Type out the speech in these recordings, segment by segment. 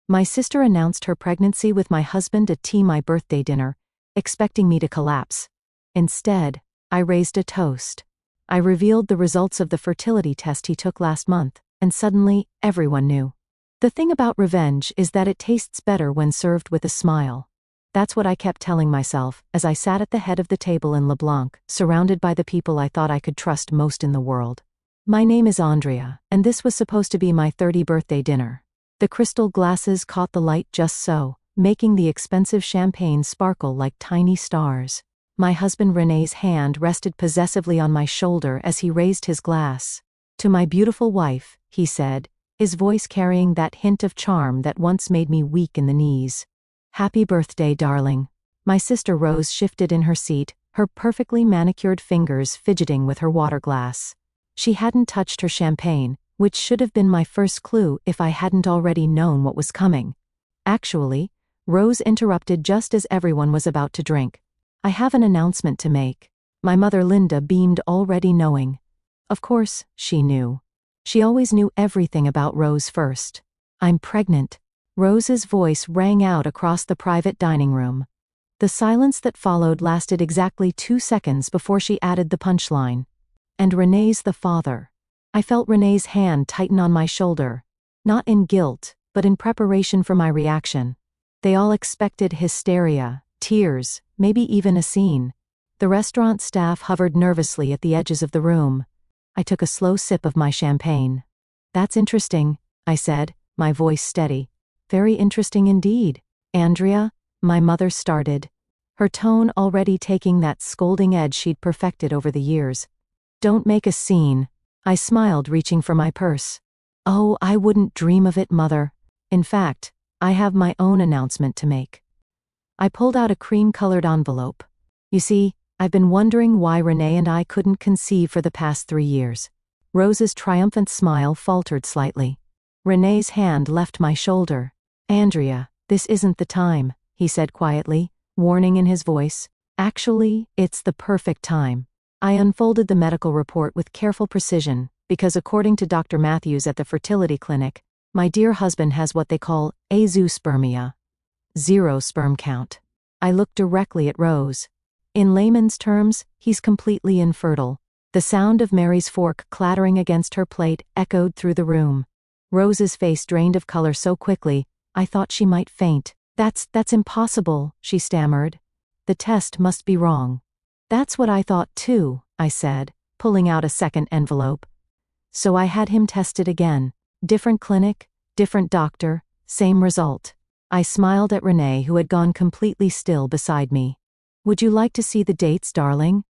My sister announced her pregnancy with my husband at my birthday dinner, expecting me to collapse. Instead, I raised a toast. I revealed the results of the fertility test he took last month, and suddenly, everyone knew. The thing about revenge is that it tastes better when served with a smile. That's what I kept telling myself as I sat at the head of the table in LeBlanc, surrounded by the people I thought I could trust most in the world. My name is Andrea, and this was supposed to be my 30th birthday dinner. The crystal glasses caught the light just so, making the expensive champagne sparkle like tiny stars. My husband René's hand rested possessively on my shoulder as he raised his glass. "To my beautiful wife," he said, his voice carrying that hint of charm that once made me weak in the knees. "Happy birthday, darling." My sister Rose shifted in her seat, her perfectly manicured fingers fidgeting with her water glass. She hadn't touched her champagne, which should have been my first clue if I hadn't already known what was coming. Actually, Rose interrupted just as everyone was about to drink. "I have an announcement to make." My mother Linda beamed, already knowing. Of course, she knew. She always knew everything about Rose first. "I'm pregnant." Rose's voice rang out across the private dining room. The silence that followed lasted exactly 2 seconds before she added the punchline. "And René's the father." I felt René's hand tighten on my shoulder, not in guilt, but in preparation for my reaction. They all expected hysteria, tears, maybe even a scene. The restaurant staff hovered nervously at the edges of the room. I took a slow sip of my champagne. "That's interesting," I said, my voice steady. "Very interesting indeed." "Andrea," my mother started, her tone already taking that scolding edge she'd perfected over the years. "Don't make a scene." I smiled, reaching for my purse. "Oh, I wouldn't dream of it, Mother. In fact, I have my own announcement to make." I pulled out a cream-colored envelope. "You see, I've been wondering why René and I couldn't conceive for the past 3 years." Rose's triumphant smile faltered slightly. René's hand left my shoulder. "Andrea, this isn't the time," he said quietly, warning in his voice. "Actually, it's the perfect time." I unfolded the medical report with careful precision, because according to Dr. Matthews at the fertility clinic, my dear husband has what they call azoospermia. 0 sperm count. I looked directly at Rose. In layman's terms, he's completely infertile. The sound of Mary's fork clattering against her plate echoed through the room. Rose's face drained of color so quickly, I thought she might faint. That's impossible," she stammered. "The test must be wrong." "That's what I thought too," I said, pulling out a second envelope. So I had him tested again. Different clinic, different doctor, same result. I smiled at René, who had gone completely still beside me. "Would you like to see the dates, darling?"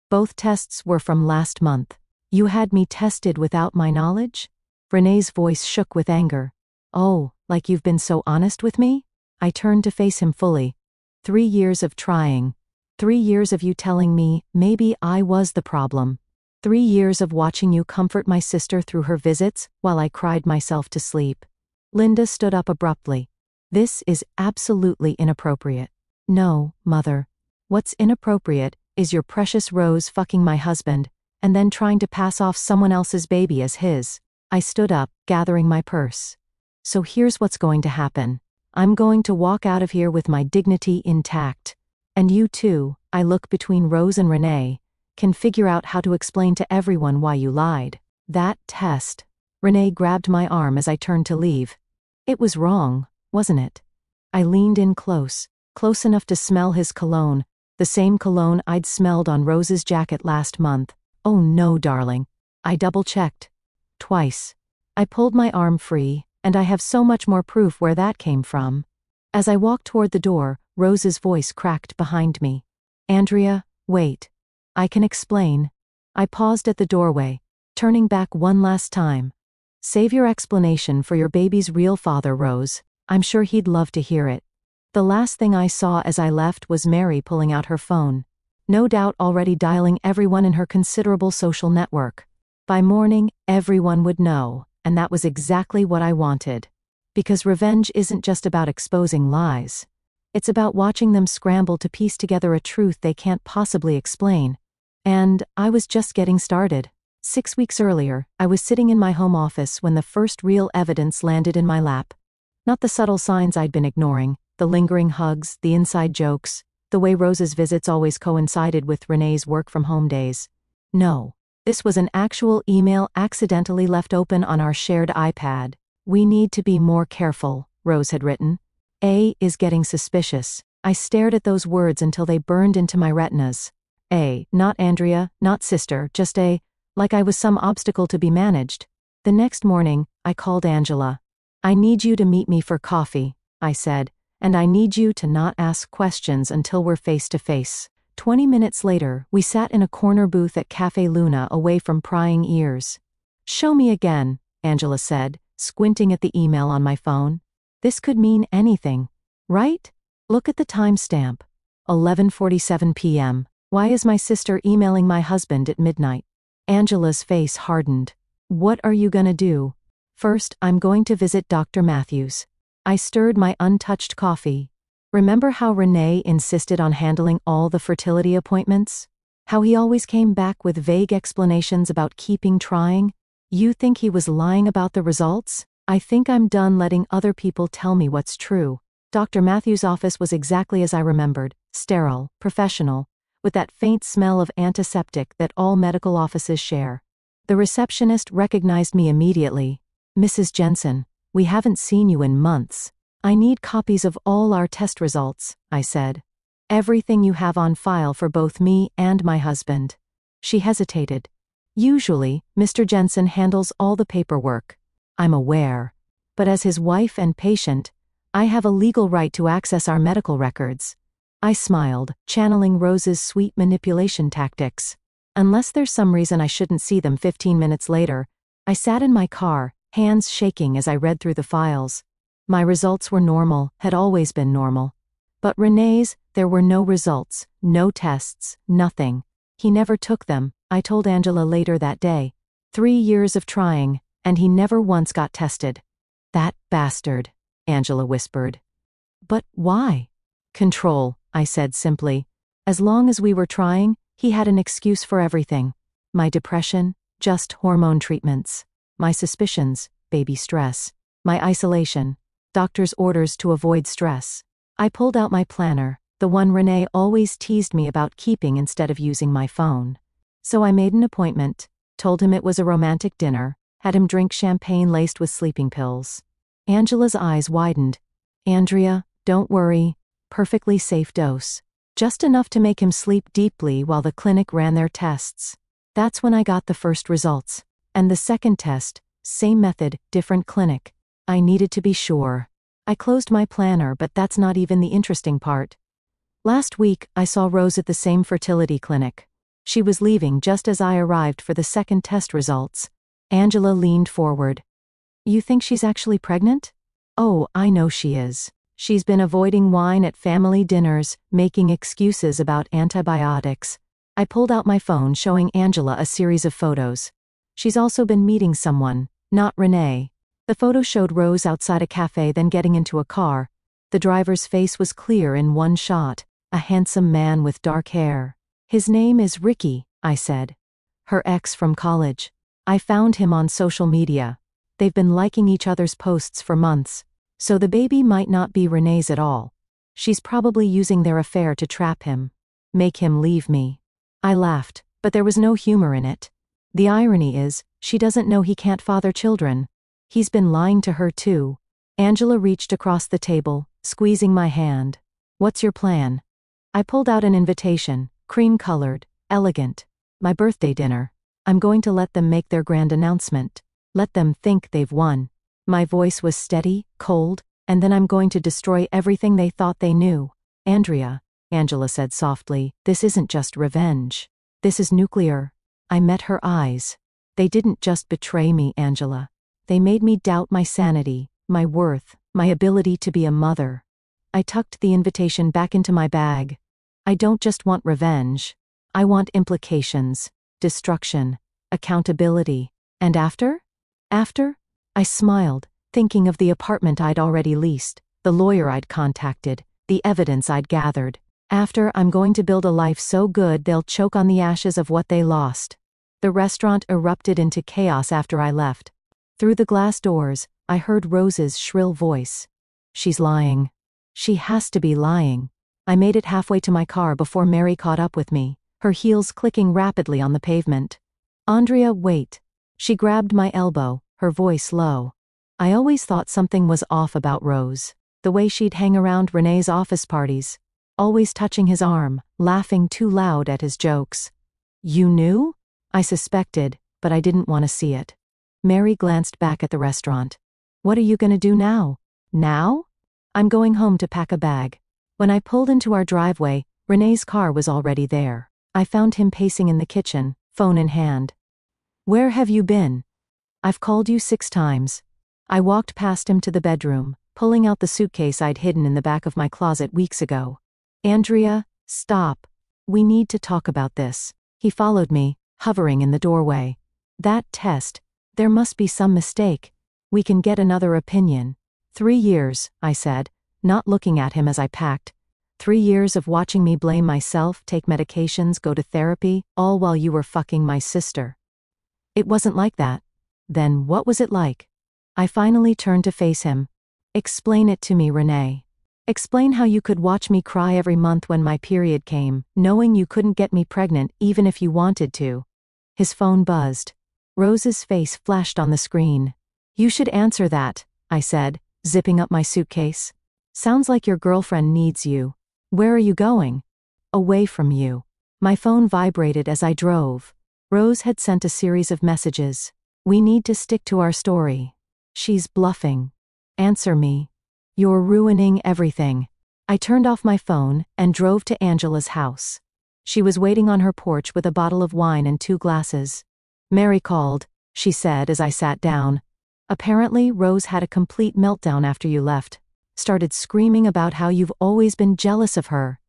Both tests were from last month. "You had me tested without my knowledge?" René's voice shook with anger. "Oh, like you've been so honest with me?" I turned to face him fully. 3 years of trying. 3 years of you telling me maybe I was the problem. 3 years of watching you comfort my sister through her visits while I cried myself to sleep. Linda stood up abruptly. "This is absolutely inappropriate." "No, Mother. What's inappropriate is your precious Rose fucking my husband, and then trying to pass off someone else's baby as his." I stood up, gathering my purse. "So here's what's going to happen. I'm going to walk out of here with my dignity intact. And you too," I look between Rose and René, "can figure out how to explain to everyone why you lied. That test." René grabbed my arm as I turned to leave. "It was wrong, wasn't it?" I leaned in close enough to smell his cologne, the same cologne I'd smelled on Rose's jacket last month. "Oh no, darling." I double-checked. Twice. I pulled my arm free, and I have so much more proof where that came from. As I walked toward the door, Rose's voice cracked behind me. "Andrea, wait. I can explain." I paused at the doorway, turning back one last time. "Save your explanation for your baby's real father, Rose. I'm sure he'd love to hear it." The last thing I saw as I left was Mary pulling out her phone. No doubt already dialing everyone in her considerable social network. By morning, everyone would know, and that was exactly what I wanted. Because revenge isn't just about exposing lies. It's about watching them scramble to piece together a truth they can't possibly explain. And I was just getting started. 6 weeks earlier, I was sitting in my home office when the first real evidence landed in my lap. Not the subtle signs I'd been ignoring, the lingering hugs, the inside jokes, the way Rose's visits always coincided with Renee's work-from-home days. No. This was an actual email accidentally left open on our shared iPad. "We need to be more careful," Rose had written. "A is getting suspicious." I stared at those words until they burned into my retinas. A, not Andrea, not sister, just A, like I was some obstacle to be managed. The next morning, I called Angela. "I need you to meet me for coffee," I said, "and I need you to not ask questions until we're face to face." 20 minutes later, we sat in a corner booth at Cafe Luna away from prying ears. "Show me again," Angela said, squinting at the email on my phone. This could mean anything, right? Look at the timestamp. 11:47 p.m. Why is my sister emailing my husband at midnight? Angela's face hardened. "What are you gonna do?" "First, I'm going to visit Dr. Matthews." I stirred my untouched coffee. Remember how Renee insisted on handling all the fertility appointments? How he always came back with vague explanations about keeping trying? You think he was lying about the results? I think I'm done letting other people tell me what's true. Dr. Matthews' office was exactly as I remembered, sterile, professional, with that faint smell of antiseptic that all medical offices share. The receptionist recognized me immediately. "Mrs. Jensen, we haven't seen you in months. I need copies of all our test results," I said. "Everything you have on file for both me and my husband." She hesitated. "Usually, Mr. Jensen handles all the paperwork." "I'm aware. But as his wife and patient, I have a legal right to access our medical records." I smiled, channeling Rose's sweet manipulation tactics. Unless there's some reason I shouldn't see them 15 minutes later, I sat in my car, hands shaking as I read through the files. My results were normal, had always been normal. But Renee's, there were no results, no tests, nothing. He never took them, I told Angela later that day. 3 years of trying, and he never once got tested. "That bastard," Angela whispered. "But why?" "Control," I said simply. As long as we were trying, he had an excuse for everything. My depression, just hormone treatments. My suspicions, baby stress. My isolation, doctor's orders to avoid stress. I pulled out my planner, the one Renee always teased me about keeping instead of using my phone. So I made an appointment, told him it was a romantic dinner, had him drink champagne laced with sleeping pills. Angela's eyes widened. "Andrea, don't worry. Perfectly safe dose. Just enough to make him sleep deeply while the clinic ran their tests." That's when I got the first results. And the second test, same method, different clinic. I needed to be sure. I closed my planner, but that's not even the interesting part. Last week, I saw Rose at the same fertility clinic. She was leaving just as I arrived for the second test results. Angela leaned forward. "You think she's actually pregnant?" "Oh, I know she is. She's been avoiding wine at family dinners, making excuses about antibiotics." I pulled out my phone showing Angela a series of photos. "She's also been meeting someone, not Renee." The photo showed Rose outside a cafe, then getting into a car. The driver's face was clear in one shot, a handsome man with dark hair. "His name is Ricky," I said. "Her ex from college. I found him on social media. They've been liking each other's posts for months. So the baby might not be Renee's at all. She's probably using their affair to trap him. Make him leave me." I laughed, but there was no humor in it. The irony is, she doesn't know he can't father children. He's been lying to her too. Angela reached across the table, squeezing my hand. "What's your plan?" I pulled out an invitation, cream-colored, elegant. "My birthday dinner. I'm going to let them make their grand announcement. Let them think they've won." My voice was steady, cold, "and then I'm going to destroy everything they thought they knew." "Andrea," Angela said softly, "this isn't just revenge. This is nuclear." I met her eyes. "They didn't just betray me, Angela. They made me doubt my sanity, my worth, my ability to be a mother." I tucked the invitation back into my bag. "I don't just want revenge. I want implications, destruction, accountability. And after?" "After?" I smiled, thinking of the apartment I'd already leased, the lawyer I'd contacted, the evidence I'd gathered. "After, I'm going to build a life so good they'll choke on the ashes of what they lost." The restaurant erupted into chaos after I left. Through the glass doors, I heard Rose's shrill voice. She's lying. She has to be lying. I made it halfway to my car before Mary caught up with me, her heels clicking rapidly on the pavement. Andrea, wait. She grabbed my elbow, her voice low. I always thought something was off about Rose. The way she'd hang around Rene's office parties. Always touching his arm, laughing too loud at his jokes. You knew? I suspected, but I didn't want to see it. Mary glanced back at the restaurant. What are you gonna do now? Now? I'm going home to pack a bag. When I pulled into our driveway, Rene's car was already there. I found him pacing in the kitchen, phone in hand. Where have you been? I've called you 6 times. I walked past him to the bedroom, pulling out the suitcase I'd hidden in the back of my closet weeks ago. Andrea, stop. We need to talk about this. He followed me, hovering in the doorway. That test. There must be some mistake. We can get another opinion. 3 years, I said, not looking at him as I packed. 3 years of watching me blame myself, take medications, go to therapy, all while you were fucking my sister. It wasn't like that. Then what was it like? I finally turned to face him. Explain it to me, Rene. Explain how you could watch me cry every month when my period came, knowing you couldn't get me pregnant even if you wanted to. His phone buzzed. Rose's face flashed on the screen. You should answer that, I said, zipping up my suitcase. Sounds like your girlfriend needs you. Where are you going? Away from you. My phone vibrated as I drove. Rose had sent a series of messages. We need to stick to our story. She's bluffing. Answer me. You're ruining everything. I turned off my phone and drove to Angela's house. She was waiting on her porch with a bottle of wine and 2 glasses. Mary called, she said as I sat down. Apparently, Rose had a complete meltdown after you left. Started screaming about how you've always been jealous of her.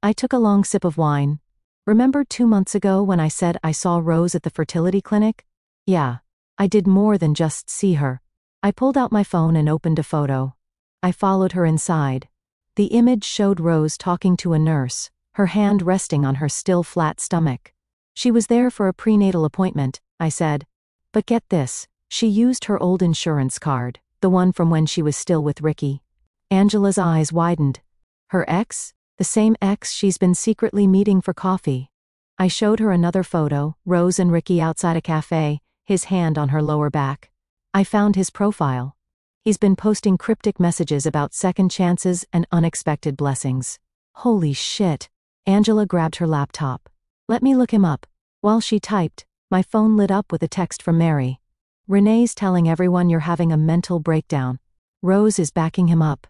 I took a long sip of wine. Remember 2 months ago when I said I saw Rose at the fertility clinic? Yeah. I did more than just see her. I pulled out my phone and opened a photo. I followed her inside. The image showed Rose talking to a nurse, her hand resting on her still flat stomach. She was there for a prenatal appointment, I said. But get this, she used her old insurance card, the one from when she was still with Ricky. Angela's eyes widened. Her ex? The same ex she's been secretly meeting for coffee. I showed her another photo, Rose and Ricky outside a cafe, his hand on her lower back. I found his profile. He's been posting cryptic messages about second chances and unexpected blessings. Holy shit. Angela grabbed her laptop. Let me look him up. While she typed, my phone lit up with a text from Mary. Rene's telling everyone you're having a mental breakdown. Rose is backing him up.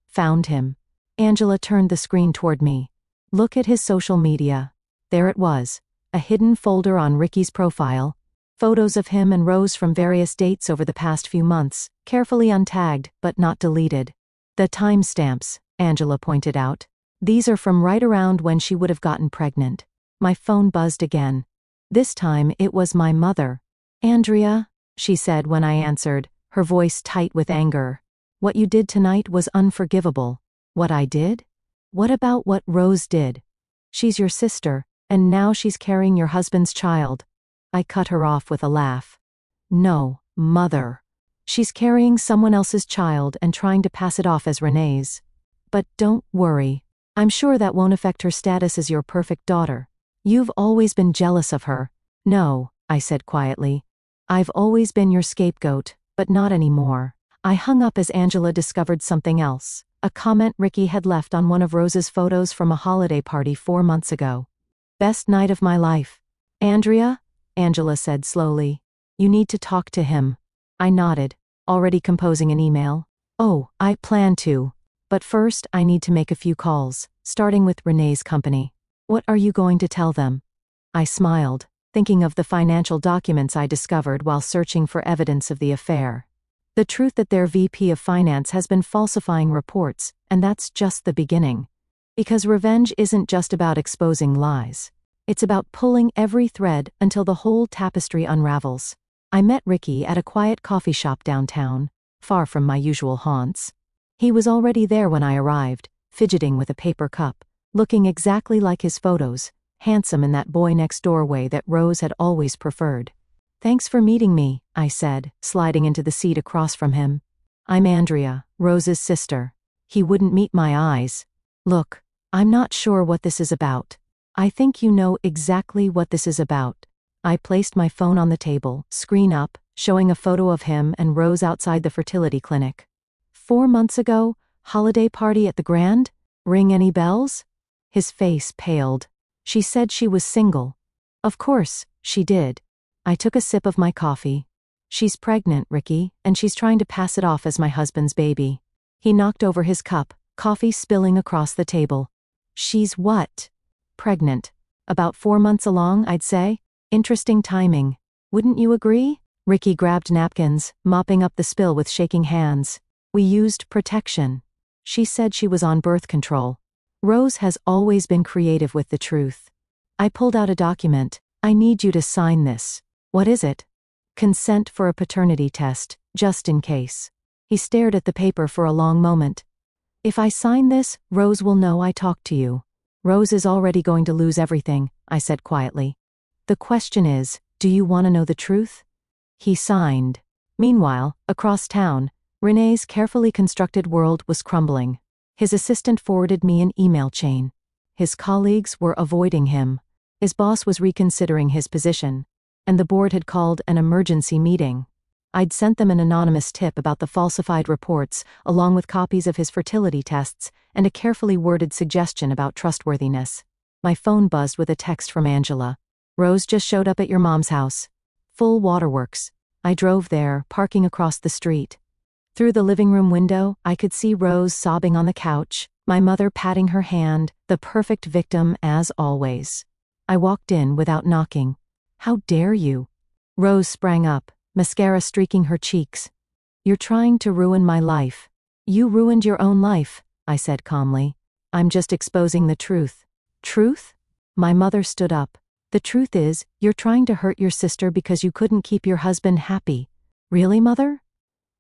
Found him. Angela turned the screen toward me. Look at his social media. There it was. A hidden folder on Ricky's profile. Photos of him and Rose from various dates over the past few months, carefully untagged, but not deleted. The timestamps, Angela pointed out. These are from right around when she would have gotten pregnant. My phone buzzed again. This time it was my mother. Andrea, she said when I answered, her voice tight with anger. What you did tonight was unforgivable. What I did? What about what Rose did? She's your sister, and now she's carrying your husband's child. I cut her off with a laugh. No, mother. She's carrying someone else's child and trying to pass it off as Rene's. But don't worry. I'm sure that won't affect her status as your perfect daughter. You've always been jealous of her. No, I said quietly. I've always been your scapegoat, but not anymore. I hung up as Angela discovered something else. A comment Ricky had left on one of Rose's photos from a holiday party 4 months ago. Best night of my life. Andrea? Angela said slowly. You need to talk to him. I nodded, already composing an email. Oh, I plan to. But first I need to make a few calls, starting with Rene's company. What are you going to tell them? I smiled, thinking of the financial documents I discovered while searching for evidence of the affair. The truth that their VP of finance has been falsifying reports, and that's just the beginning. Because revenge isn't just about exposing lies. It's about pulling every thread until the whole tapestry unravels. I met Ricky at a quiet coffee shop downtown, far from my usual haunts. He was already there when I arrived, fidgeting with a paper cup, looking exactly like his photos, handsome in that boy next door way that Rose had always preferred. Thanks for meeting me, I said, sliding into the seat across from him. I'm Andrea, Rose's sister. He wouldn't meet my eyes. Look, I'm not sure what this is about. I think you know exactly what this is about. I placed my phone on the table, screen up, showing a photo of him and Rose outside the fertility clinic. 4 months ago, holiday party at the Grand? Ring any bells? His face paled. She said she was single. Of course, she did. I took a sip of my coffee. She's pregnant, Ricky, and she's trying to pass it off as my husband's baby. He knocked over his cup, coffee spilling across the table. She's what? Pregnant. About 4 months along, I'd say. Interesting timing. Wouldn't you agree? Ricky grabbed napkins, mopping up the spill with shaking hands. We used protection. She said she was on birth control. Rose has always been creative with the truth. I pulled out a document. I need you to sign this. What is it? Consent for a paternity test, just in case. He stared at the paper for a long moment. If I sign this, Rose will know I talked to you. Rose is already going to lose everything, I said quietly. The question is, do you want to know the truth? He signed. Meanwhile, across town, René's carefully constructed world was crumbling. His assistant forwarded me an email chain. His colleagues were avoiding him. His boss was reconsidering his position, and the board had called an emergency meeting. I'd sent them an anonymous tip about the falsified reports, along with copies of his fertility tests and a carefully worded suggestion about trustworthiness. My phone buzzed with a text from Angela. Rose just showed up at your mom's house. Full waterworks. I drove there, parking across the street. Through the living room window, I could see Rose sobbing on the couch, my mother patting her hand, the perfect victim as always. I walked in without knocking. How dare you? Rose sprang up, mascara streaking her cheeks. You're trying to ruin my life. You ruined your own life, I said calmly. I'm just exposing the truth. Truth? My mother stood up. The truth is, you're trying to hurt your sister because you couldn't keep your husband happy. Really, Mother?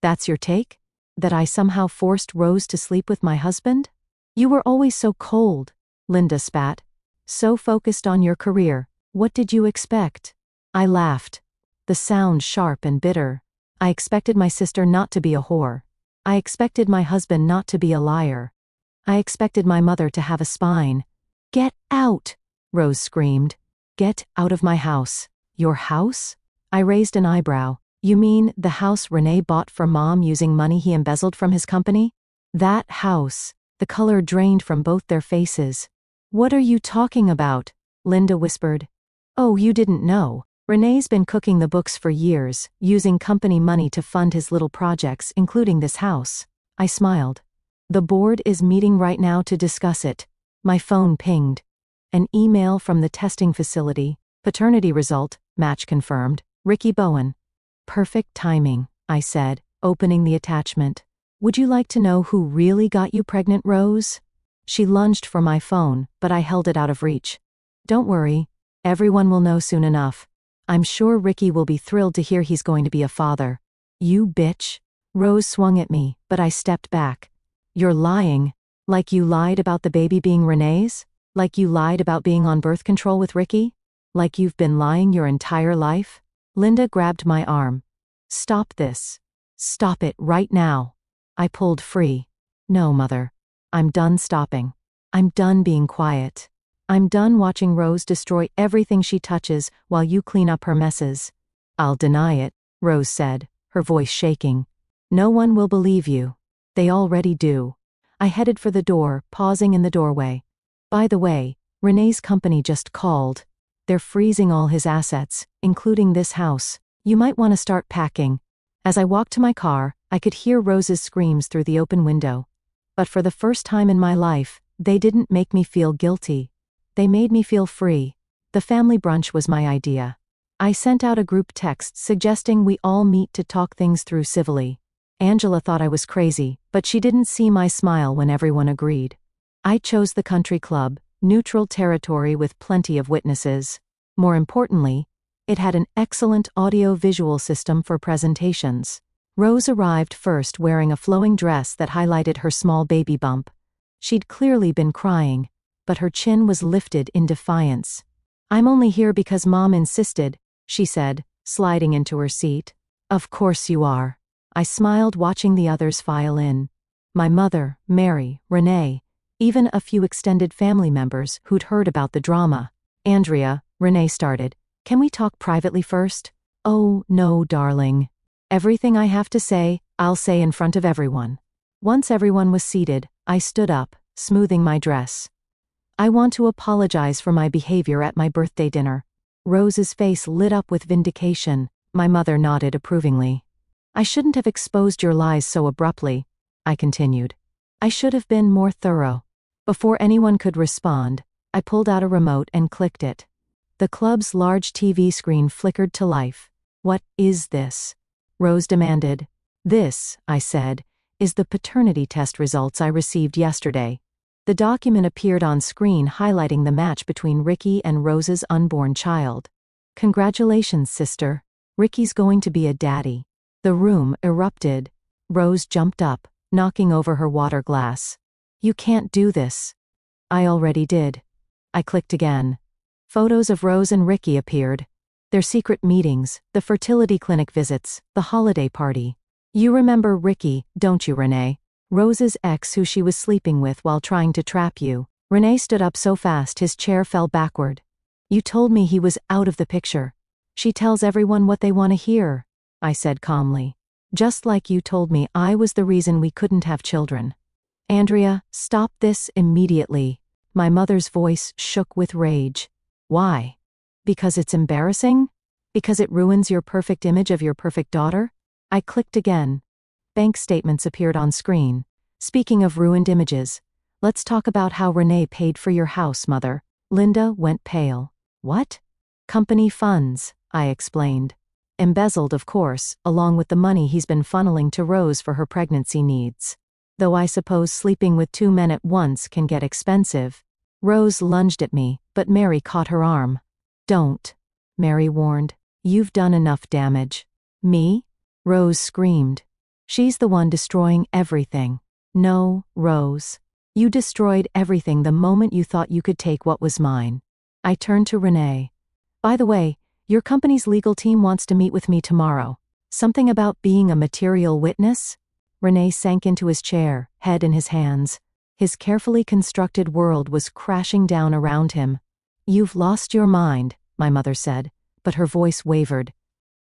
That's your take? That I somehow forced Rose to sleep with my husband? You were always so cold, Linda spat. So focused on your career. What did you expect? I laughed. The sound sharp and bitter. I expected my sister not to be a whore. I expected my husband not to be a liar. I expected my mother to have a spine. Get out! Rose screamed. Get out of my house. Your house? I raised an eyebrow. You mean the house René bought for Mom using money he embezzled from his company? That house. The color drained from both their faces. What are you talking about? Linda whispered. Oh, you didn't know. René's been cooking the books for years, using company money to fund his little projects, including this house. I smiled. The board is meeting right now to discuss it. My phone pinged. An email from the testing facility. Paternity result, match confirmed. Ricky Bowen. Perfect timing, I said, opening the attachment. Would you like to know who really got you pregnant, Rose? She lunged for my phone, but I held it out of reach. Don't worry. Everyone will know soon enough. I'm sure Ricky will be thrilled to hear he's going to be a father. You bitch. Rose swung at me, but I stepped back. You're lying. Like you lied about the baby being René's? Like you lied about being on birth control with Ricky? Like you've been lying your entire life? Linda grabbed my arm. Stop this. Stop it right now. I pulled free. No, Mother. I'm done stopping. I'm done being quiet. I'm done watching Rose destroy everything she touches while you clean up her messes. I'll deny it, Rose said, her voice shaking. No one will believe you. They already do. I headed for the door, pausing in the doorway. By the way, René's company just called. They're freezing all his assets, including this house. You might want to start packing. As I walked to my car, I could hear Rose's screams through the open window. But for the first time in my life, they didn't make me feel guilty. They made me feel free. The family brunch was my idea. I sent out a group text suggesting we all meet to talk things through civilly. Angela thought I was crazy, but she didn't see my smile when everyone agreed. I chose the country club, neutral territory with plenty of witnesses. More importantly, it had an excellent audio-visual system for presentations. Rose arrived first wearing a flowing dress that highlighted her small baby bump. She'd clearly been crying, but her chin was lifted in defiance. I'm only here because Mom insisted, she said, sliding into her seat. Of course you are. I smiled watching the others file in. My mother, Mary, Renee, even a few extended family members who'd heard about the drama. Andrea, Renee started, can we talk privately first? Oh, no, darling. Everything I have to say, I'll say in front of everyone. Once everyone was seated, I stood up, smoothing my dress. I want to apologize for my behavior at my birthday dinner. Rose's face lit up with vindication. My mother nodded approvingly. I shouldn't have exposed your lies so abruptly, I continued. I should have been more thorough. Before anyone could respond, I pulled out a remote and clicked it. The club's large TV screen flickered to life. What is this? Rose demanded. This, I said, is the paternity test results I received yesterday. The document appeared on screen highlighting the match between Ricky and Rose's unborn child. Congratulations, sister. Ricky's going to be a daddy. The room erupted. Rose jumped up, knocking over her water glass. You can't do this. I already did. I clicked again. Photos of Rose and Ricky appeared. Their secret meetings, the fertility clinic visits, the holiday party. You remember Ricky, don't you, Renee? Rose's ex who she was sleeping with while trying to trap you. Renee stood up so fast his chair fell backward. You told me he was out of the picture. She tells everyone what they want to hear, I said calmly. Just like you told me I was the reason we couldn't have children. Andrea, stop this immediately. My mother's voice shook with rage. Why? Because it's embarrassing? Because it ruins your perfect image of your perfect daughter? I clicked again. Bank statements appeared on screen. Speaking of ruined images, let's talk about how Renee paid for your house, Mother. Linda went pale. What? Company funds, I explained. Embezzled, of course, along with the money he's been funneling to Rose for her pregnancy needs. Though I suppose sleeping with 2 men at once can get expensive. Rose lunged at me, but Mary caught her arm. Don't, Mary warned. You've done enough damage. Me? Rose screamed. She's the one destroying everything. No, Rose. You destroyed everything the moment you thought you could take what was mine. I turned to Renee. By the way, your company's legal team wants to meet with me tomorrow. Something about being a material witness? Renee sank into his chair, head in his hands. His carefully constructed world was crashing down around him. You've lost your mind, my mother said, but her voice wavered.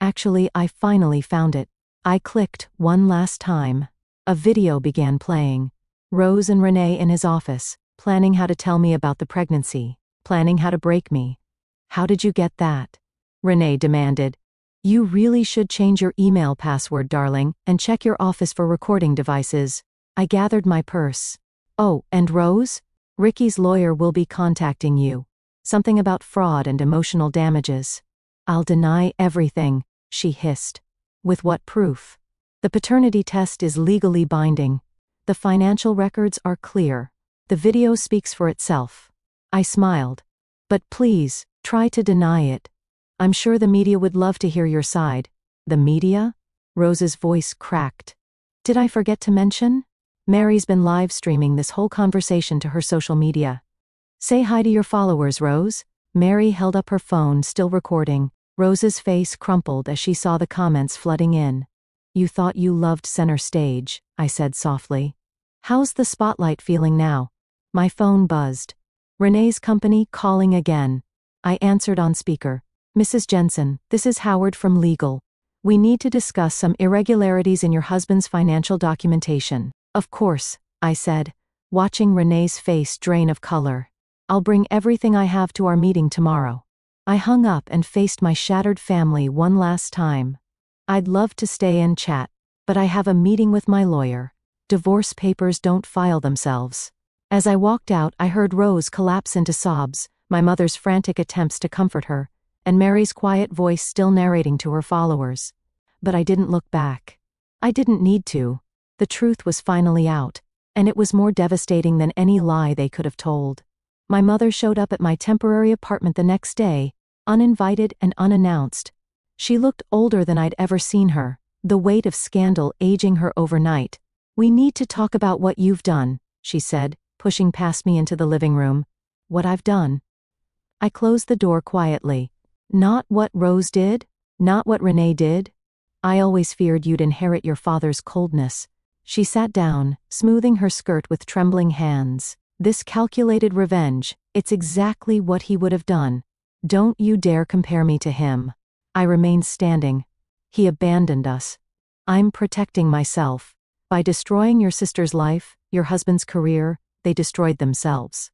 Actually, I finally found it. I clicked one last time. A video began playing. Rose and Renee in his office, planning how to tell me about the pregnancy, planning how to break me. How did you get that? Renee demanded. You really should change your email password, darling, and check your office for recording devices. I gathered my purse. Oh, and Rose? Ricky's lawyer will be contacting you. Something about fraud and emotional damages. I'll deny everything, she hissed. With what proof? The paternity test is legally binding. The financial records are clear. The video speaks for itself. I smiled. But please, try to deny it. I'm sure the media would love to hear your side. The media? Rose's voice cracked. Did I forget to mention? Mary's been live streaming this whole conversation to her social media. Say hi to your followers, Rose. Mary held up her phone, still recording. Rose's face crumpled as she saw the comments flooding in. You thought you loved center stage, I said softly. How's the spotlight feeling now? My phone buzzed. Renee's company calling again. I answered on speaker. Mrs. Jensen, this is Howard from legal. We need to discuss some irregularities in your husband's financial documentation. Of course, I said, watching Renee's face drain of color. I'll bring everything I have to our meeting tomorrow. I hung up and faced my shattered family one last time. I'd love to stay and chat, but I have a meeting with my lawyer. Divorce papers don't file themselves. As I walked out, I heard Rose collapse into sobs, my mother's frantic attempts to comfort her, and Mary's quiet voice still narrating to her followers. But I didn't look back. I didn't need to. The truth was finally out, and it was more devastating than any lie they could have told. My mother showed up at my temporary apartment the next day, uninvited and unannounced. She looked older than I'd ever seen her, the weight of scandal aging her overnight. We need to talk about what you've done, she said, pushing past me into the living room. What I've done? I closed the door quietly. Not what Rose did? Not what Renee did? I always feared you'd inherit your father's coldness. She sat down, smoothing her skirt with trembling hands. This calculated revenge, it's exactly what he would have done. Don't you dare compare me to him. I remained standing. He abandoned us. I'm protecting myself. By destroying your sister's life, your husband's career, they destroyed themselves.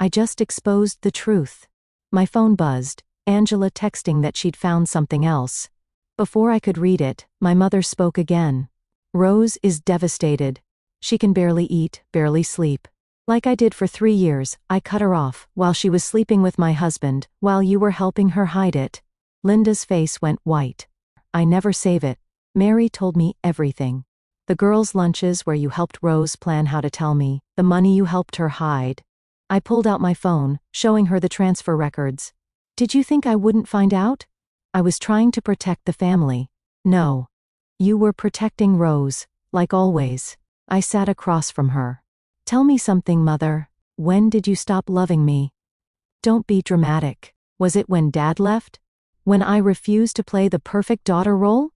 I just exposed the truth. My phone buzzed, Angela texting that she'd found something else. Before I could read it, my mother spoke again. Rose is devastated. She can barely eat, barely sleep. Like I did for 3 years, I cut her off while she was sleeping with my husband, while you were helping her hide it. Linda's face went white. I never save it. Mary told me everything. The girls' lunches where you helped Rose plan how to tell me, the money you helped her hide. I pulled out my phone, showing her the transfer records. Did you think I wouldn't find out? I was trying to protect the family. No. You were protecting Rose, like always. I sat across from her. Tell me something, Mother. When did you stop loving me? Don't be dramatic. Was it when Dad left? When I refused to play the perfect daughter role?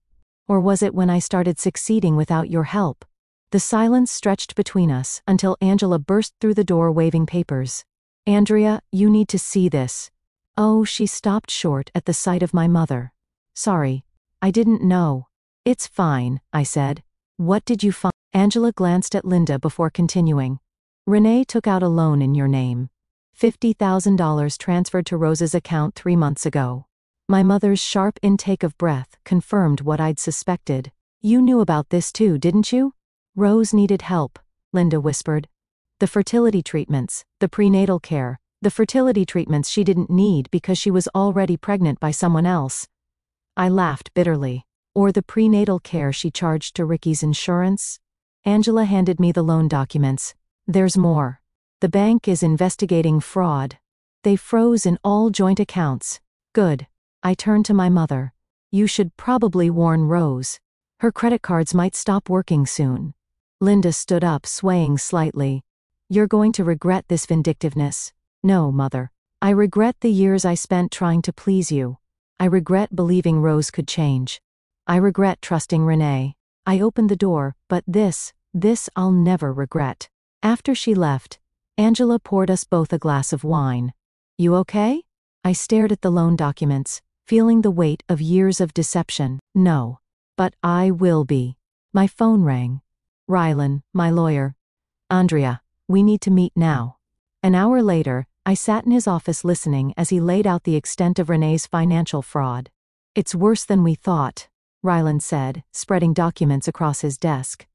Or was it when I started succeeding without your help? The silence stretched between us until Angela burst through the door waving papers. Andrea, you need to see this. Oh, she stopped short at the sight of my mother. Sorry. I didn't know. It's fine, I said. What did you find? Angela glanced at Linda before continuing. Renee took out a loan in your name. $50,000 transferred to Rose's account 3 months ago. My mother's sharp intake of breath confirmed what I'd suspected. You knew about this too, didn't you? Rose needed help, Linda whispered. The fertility treatments, the prenatal care, the fertility treatments she didn't need because she was already pregnant by someone else. I laughed bitterly. Or the prenatal care she charged to Ricky's insurance? Angela handed me the loan documents. There's more. The bank is investigating fraud. They froze in all joint accounts. Good. I turned to my mother. You should probably warn Rose. Her credit cards might stop working soon. Linda stood up, swaying slightly. You're going to regret this vindictiveness. No, Mother. I regret the years I spent trying to please you. I regret believing Rose could change. I regret trusting Renee. I opened the door, but this I'll never regret. After she left, Angela poured us both a glass of wine. You okay? I stared at the loan documents, feeling the weight of years of deception. No. But I will be. My phone rang. Rylan, my lawyer. Andrea, we need to meet now. An hour later, I sat in his office listening as he laid out the extent of Renee's financial fraud. It's worse than we thought, Rylan said, spreading documents across his desk.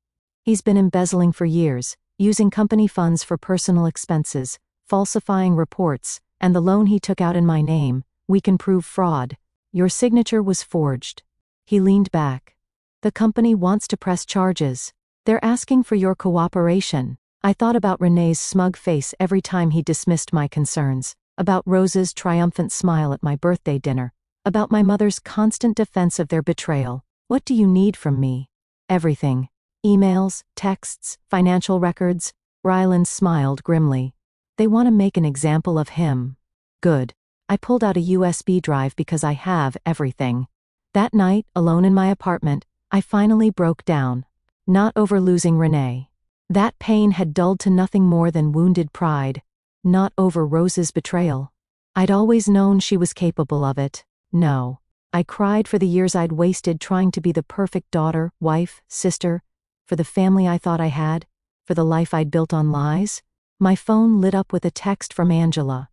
He's been embezzling for years, using company funds for personal expenses, falsifying reports, and the loan he took out in my name. We can prove fraud. Your signature was forged. He leaned back. The company wants to press charges. They're asking for your cooperation. I thought about Renee's smug face every time he dismissed my concerns, about Rose's triumphant smile at my birthday dinner, about my mother's constant defense of their betrayal. What do you need from me? Everything. Emails, texts, financial records. Rylan smiled grimly. They want to make an example of him. Good. I pulled out a USB drive because I have everything. That night, alone in my apartment, I finally broke down. Not over losing Renee. That pain had dulled to nothing more than wounded pride. Not over Rose's betrayal. I'd always known she was capable of it. No. I cried for the years I'd wasted trying to be the perfect daughter, wife, sister, for the family I thought I had, for the life I'd built on lies. My phone lit up with a text from Angela.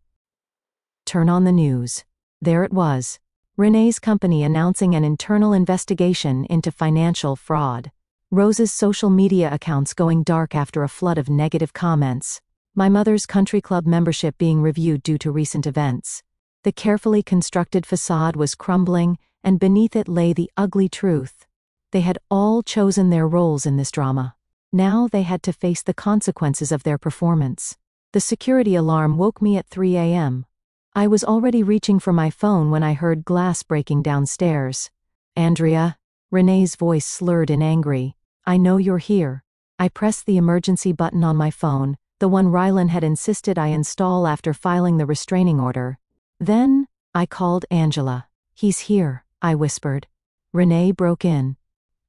Turn on the news. There it was. Renee's company announcing an internal investigation into financial fraud. Rose's social media accounts going dark after a flood of negative comments. My mother's country club membership being reviewed due to recent events. The carefully constructed facade was crumbling, and beneath it lay the ugly truth. They had all chosen their roles in this drama. Now they had to face the consequences of their performance. The security alarm woke me at 3 a.m. I was already reaching for my phone when I heard glass breaking downstairs. Andrea, Renee's voice slurred in angry. I know you're here. I pressed the emergency button on my phone, the one Rylan had insisted I install after filing the restraining order. Then, I called Angela. He's here, I whispered. Renee broke in.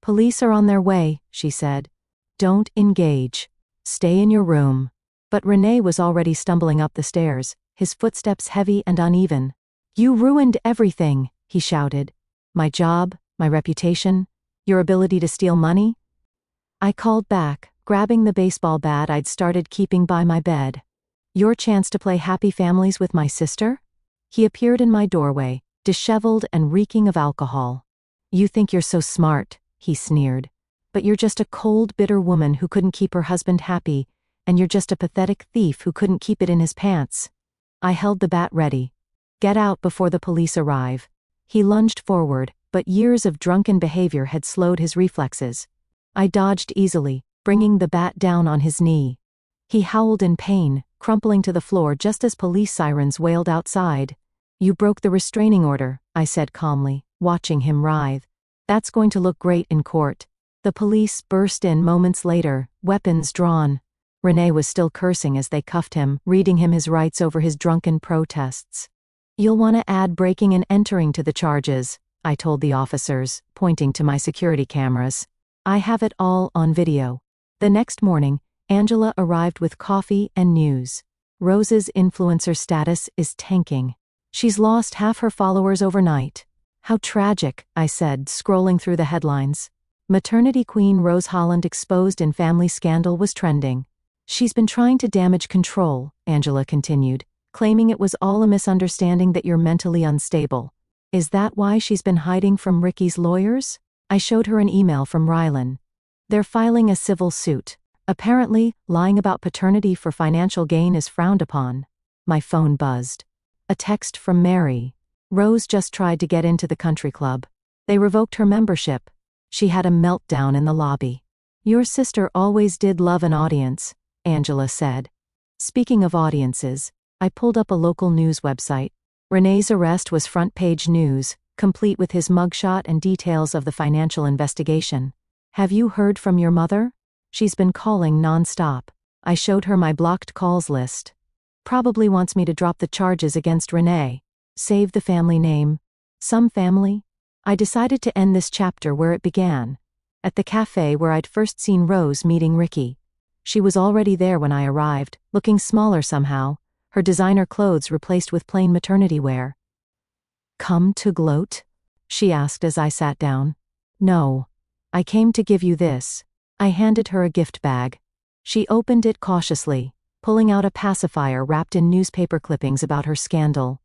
Police are on their way, she said. Don't engage. Stay in your room. But René was already stumbling up the stairs, his footsteps heavy and uneven. You ruined everything, he shouted. My job, my reputation, your ability to steal money? I called back, grabbing the baseball bat I'd started keeping by my bed. Your chance to play happy families with my sister? He appeared in my doorway, disheveled and reeking of alcohol. You think you're so smart, he sneered. But you're just a cold, bitter woman who couldn't keep her husband happy, and you're just a pathetic thief who couldn't keep it in his pants. I held the bat ready. Get out before the police arrive. He lunged forward, but years of drunken behavior had slowed his reflexes. I dodged easily, bringing the bat down on his knee. He howled in pain, crumpling to the floor just as police sirens wailed outside. You broke the restraining order, I said calmly, watching him writhe. That's going to look great in court. The police burst in moments later, weapons drawn. René was still cursing as they cuffed him, reading him his rights over his drunken protests. You'll want to add breaking and entering to the charges, I told the officers, pointing to my security cameras. I have it all on video. The next morning, Angela arrived with coffee and news. Rose's influencer status is tanking. She's lost half her followers overnight. How tragic, I said, scrolling through the headlines. Maternity queen Rose Holland exposed in family scandal was trending. She's been trying to damage control, Angela continued, claiming it was all a misunderstanding that you're mentally unstable. Is that why she's been hiding from Ricky's lawyers? I showed her an email from Rylan. They're filing a civil suit. Apparently, lying about paternity for financial gain is frowned upon. My phone buzzed. A text from Mary. Rose just tried to get into the country club. They revoked her membership. She had a meltdown in the lobby. Your sister always did love an audience, Angela said. Speaking of audiences, I pulled up a local news website. René's arrest was front-page news, complete with his mugshot and details of the financial investigation. Have you heard from your mother? She's been calling non-stop. I showed her my blocked calls list. Probably wants me to drop the charges against René. Save the family name. Some family? I decided to end this chapter where it began. At the cafe where I'd first seen Rose meeting Ricky. She was already there when I arrived, looking smaller somehow, her designer clothes replaced with plain maternity wear. Come to gloat? She asked as I sat down. No. I came to give you this. I handed her a gift bag. She opened it cautiously, pulling out a pacifier wrapped in newspaper clippings about her scandal.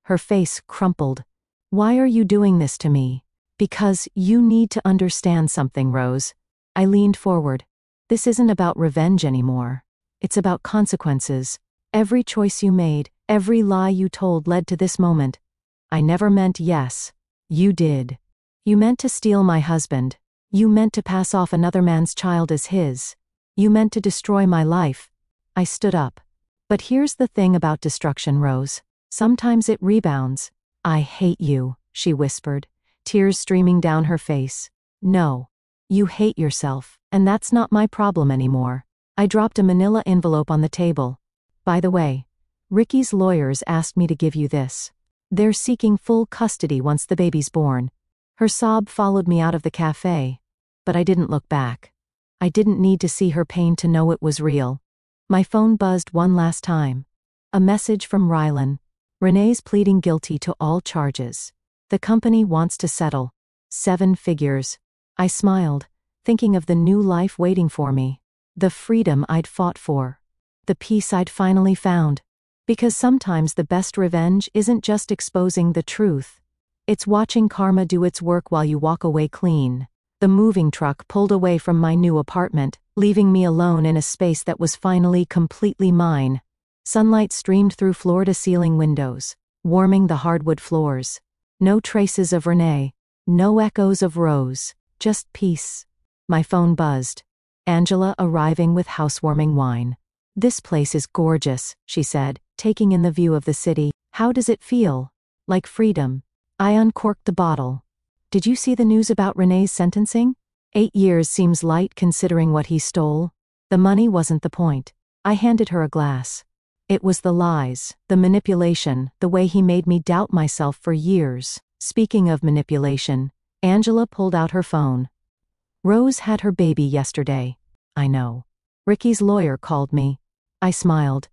Her face crumpled. Why are you doing this to me? Because you need to understand something, Rose. I leaned forward. This isn't about revenge anymore. It's about consequences. Every choice you made, every lie you told led to this moment. I never meant yes. You did. You meant to steal my husband. You meant to pass off another man's child as his. You meant to destroy my life. I stood up. But here's the thing about destruction, Rose. Sometimes it rebounds. I hate you, she whispered, tears streaming down her face. No. You hate yourself, and that's not my problem anymore. I dropped a manila envelope on the table. By the way, Ricky's lawyers asked me to give you this. They're seeking full custody once the baby's born. Her sob followed me out of the cafe. But I didn't look back. I didn't need to see her pain to know it was real. My phone buzzed one last time. A message from Rylan. René's pleading guilty to all charges. The company wants to settle. 7 figures. I smiled, thinking of the new life waiting for me. The freedom I'd fought for. The peace I'd finally found. Because sometimes the best revenge isn't just exposing the truth. It's watching karma do its work while you walk away clean. The moving truck pulled away from my new apartment, leaving me alone in a space that was finally completely mine. Sunlight streamed through floor-to-ceiling windows, warming the hardwood floors. No traces of René. No echoes of Rose. Just peace. My phone buzzed. Angela arriving with housewarming wine. This place is gorgeous, she said, taking in the view of the city. How does it feel? Like freedom. I uncorked the bottle. Did you see the news about René's sentencing? 8 years seems light considering what he stole. The money wasn't the point. I handed her a glass. It was the lies, the manipulation, the way he made me doubt myself for years. Speaking of manipulation, Angela pulled out her phone. Rose had her baby yesterday. I know. Ricky's lawyer called me. I smiled.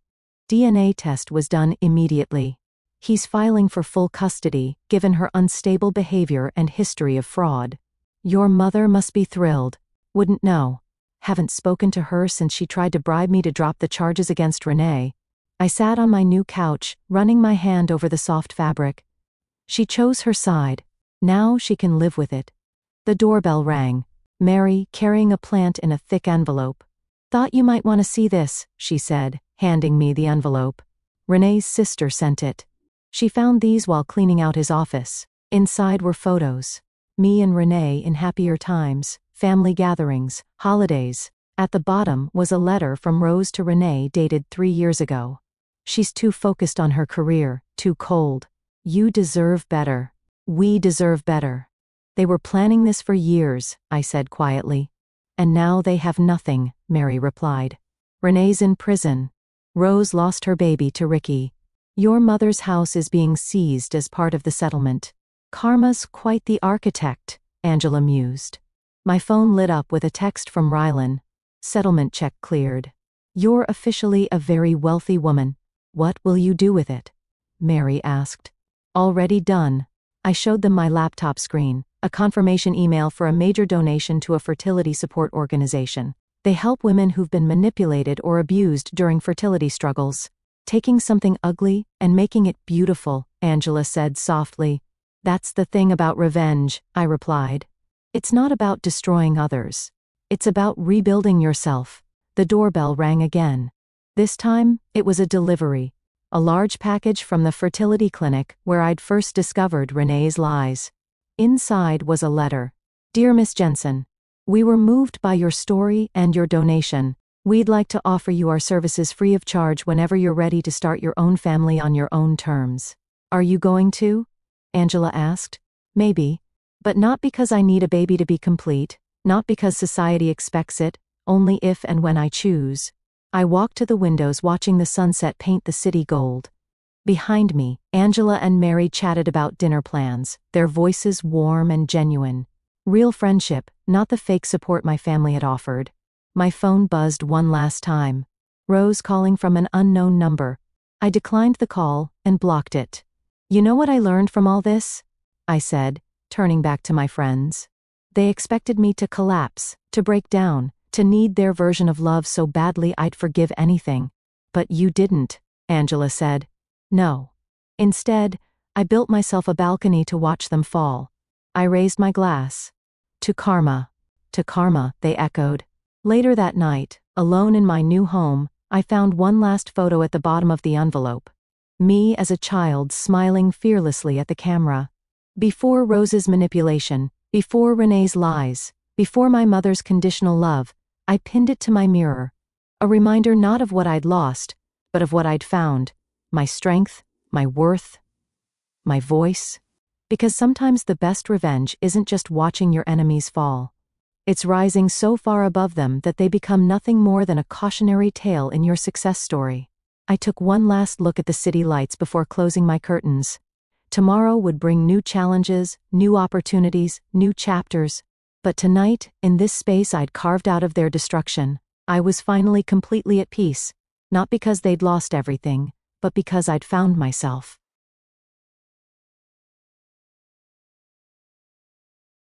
DNA test was done immediately. He's filing for full custody, given her unstable behavior and history of fraud. Your mother must be thrilled. Wouldn't know. Haven't spoken to her since she tried to bribe me to drop the charges against Renee. I sat on my new couch, running my hand over the soft fabric. She chose her side. Now she can live with it. The doorbell rang. Mary, carrying a plant in a thick envelope. Thought you might want to see this, she said, handing me the envelope. Renee's sister sent it. She found these while cleaning out his office. Inside were photos. Me and Renee in happier times, family gatherings, holidays. At the bottom was a letter from Rose to Renee dated 3 years ago. She's too focused on her career, too cold. You deserve better. We deserve better. They were planning this for years, I said quietly. And now they have nothing, Mary replied. Renee's in prison. Rose lost her baby to Ricky. Your mother's house is being seized as part of the settlement. Karma's quite the architect, Angela mused. My phone lit up with a text from Rylan. Settlement check cleared. You're officially a very wealthy woman. What will you do with it? Mary asked. Already done. I showed them my laptop screen, a confirmation email for a major donation to a fertility support organization. They help women who've been manipulated or abused during fertility struggles. Taking something ugly and making it beautiful, Angela said softly. That's the thing about revenge, I replied. It's not about destroying others. It's about rebuilding yourself. The doorbell rang again. This time, it was a delivery. A large package from the fertility clinic where I'd first discovered Renee's lies. Inside was a letter. Dear Miss Jensen, we were moved by your story and your donation. We'd like to offer you our services free of charge whenever you're ready to start your own family on your own terms. Are you going to? Angela asked. Maybe. But not because I need a baby to be complete, not because society expects it, only if and when I choose. I walked to the windows watching the sunset paint the city gold. Behind me, Angela and Mary chatted about dinner plans, their voices warm and genuine. Real friendship, not the fake support my family had offered. My phone buzzed one last time. Rose calling from an unknown number. I declined the call and blocked it. You know what I learned from all this? I said, turning back to my friends. They expected me to collapse, to break down, to need their version of love so badly I'd forgive anything. But you didn't, Angela said. No. Instead, I built myself a balcony to watch them fall. I raised my glass. To karma. To karma, they echoed. Later that night, alone in my new home, I found one last photo at the bottom of the envelope. Me as a child smiling fearlessly at the camera. Before Rose's manipulation, before Renee's lies, before my mother's conditional love, I pinned it to my mirror. A reminder not of what I'd lost, but of what I'd found. My strength, my worth, my voice. Because sometimes the best revenge isn't just watching your enemies fall. It's rising so far above them that they become nothing more than a cautionary tale in your success story. I took one last look at the city lights before closing my curtains. Tomorrow would bring new challenges, new opportunities, new chapters. But tonight, in this space I'd carved out of their destruction, I was finally completely at peace, not because they'd lost everything, but because I'd found myself.